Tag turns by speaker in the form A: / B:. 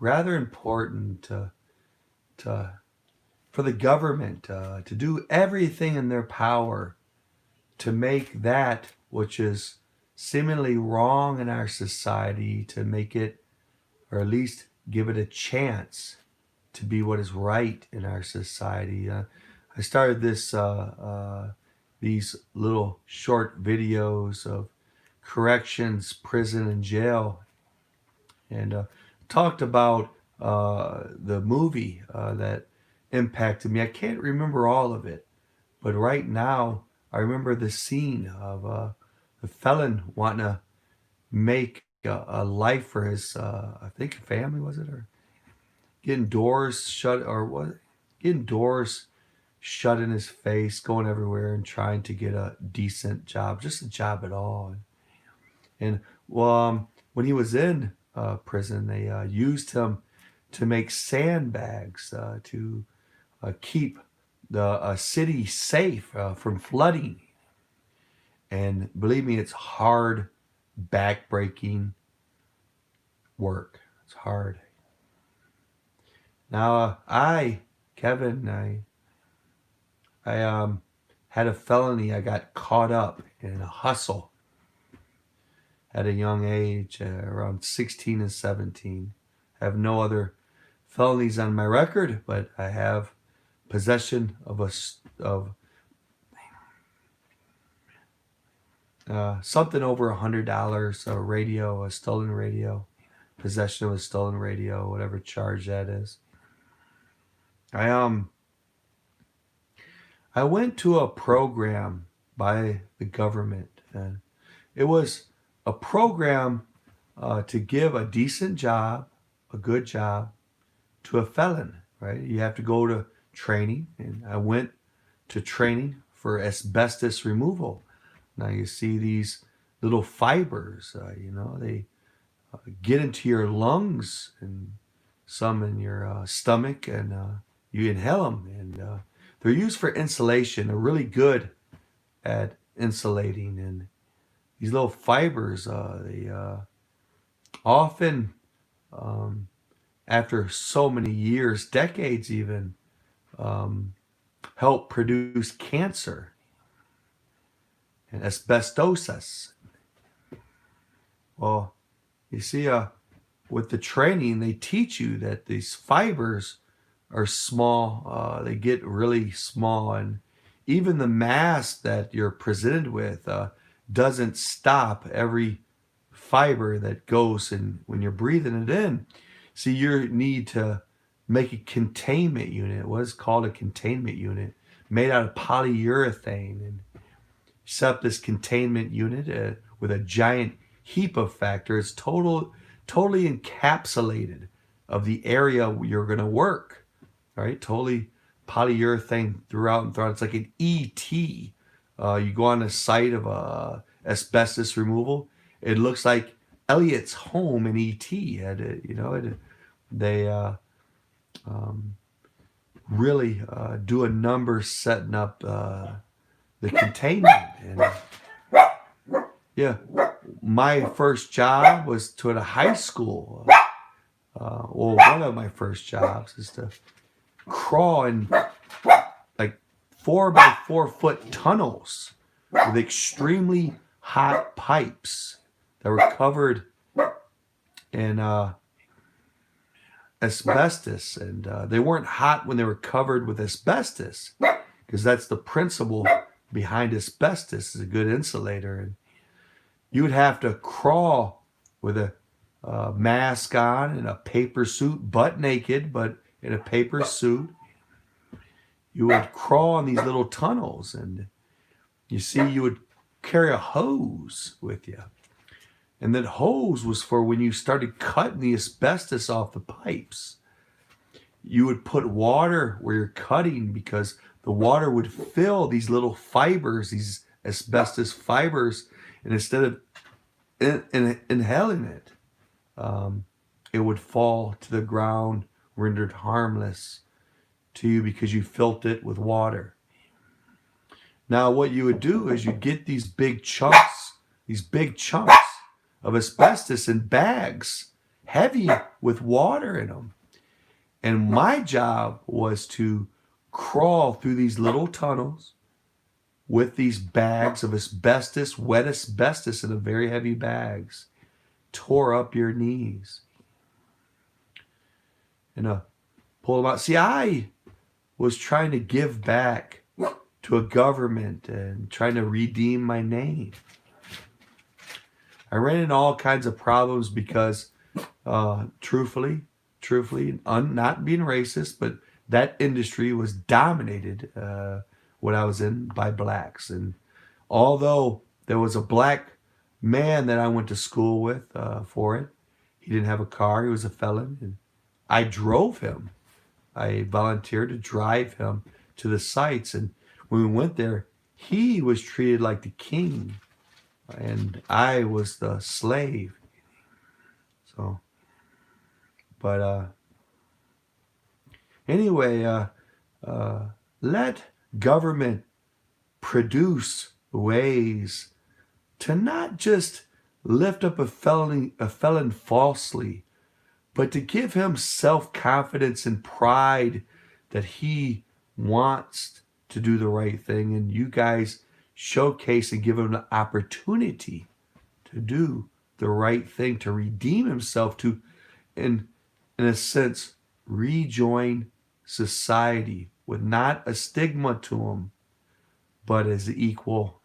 A: rather important to for the government to do everything in their power to make that which is seemingly wrong in our society, to make it, or at least give it a chance to be what is right in our society. I started these little short videos of corrections, prison, and jail, and talked about the movie that impacted me. I can't remember all of it, but right now I remember the scene of the felon wanting to make a life for his, I think, family, was it, or getting doors shut, or what, getting doors shut in his face, going everywhere and trying to get a decent job, just a job at all. And well, when he was in prison, they used him to make sandbags to keep the city safe from flooding. And believe me, it's hard, backbreaking work. It's hard. Now, Kevin, I had a felony. I got caught up in a hustle at a young age, around 16 and 17. I have no other felonies on my record, but I have possession of something over $100, a radio, a stolen radio, possession of a stolen radio, whatever charge that is. I went to a program by the government, and it was a program to give a decent job, a good job, to a felon. Right? You have to go to training, and I went to training for asbestos removal. Now you see these little fibers, they get into your lungs and some in your stomach, and you inhale them. And they're used for insulation. They're really good at insulating. And these little fibers, they often, after so many years, decades even, help produce cancer and asbestosis. Well, you see, with the training, they teach you that these fibers are small. They get really small, and even the mass that you're presented with doesn't stop every fiber that goes in when you're breathing it in. See, you need to make a containment unit, what is called a containment unit, made out of polyurethane, and set up this containment unit with a giant HEPA factor. It's totally encapsulated of the area you're going to work, right? Totally polyurethane throughout and throughout. It's like an ET. You go on the site of asbestos removal. It looks like Elliot's home in ET. They really do a number setting up the containment. And yeah, my first job was to at a high school. One of my first jobs is to crawl in like 4 by 4 foot tunnels with extremely hot pipes that were covered in asbestos, and they weren't hot when they were covered with asbestos, because that's the principle behind asbestos, is a good insulator. And you would have to crawl with a mask on and a paper suit, butt naked, but in a paper suit. You would crawl in these little tunnels, and you see, you would carry a hose with you. And that hose was for when you started cutting the asbestos off the pipes. You would put water where you're cutting, because the water would fill these little fibers, these asbestos fibers, and instead of inhaling it, it would fall to the ground, rendered harmless to you because you filled it with water. Now, what you would do is you get these big chunks of asbestos in bags, heavy with water in them. And my job was to crawl through these little tunnels with these bags of asbestos, wet asbestos in a very heavy bags, tore up your knees. And pull them out. See, I was trying to give back to a government and trying to redeem my name. I ran into all kinds of problems because, truthfully, not being racist, but that industry was dominated when I was in by blacks. And although there was a black man that I went to school with for it, he didn't have a car. He was a felon, and I drove him. I volunteered to drive him to the sites, and when we went there, he was treated like the king, and I was the slave. So, but anyway, let government produce ways to not just lift up a felon falsely, but to give him self-confidence and pride that he wants to do the right thing. And you guys showcase and give him the opportunity to do the right thing, to redeem himself, to, in a sense, rejoin society with not a stigma to him, but as equal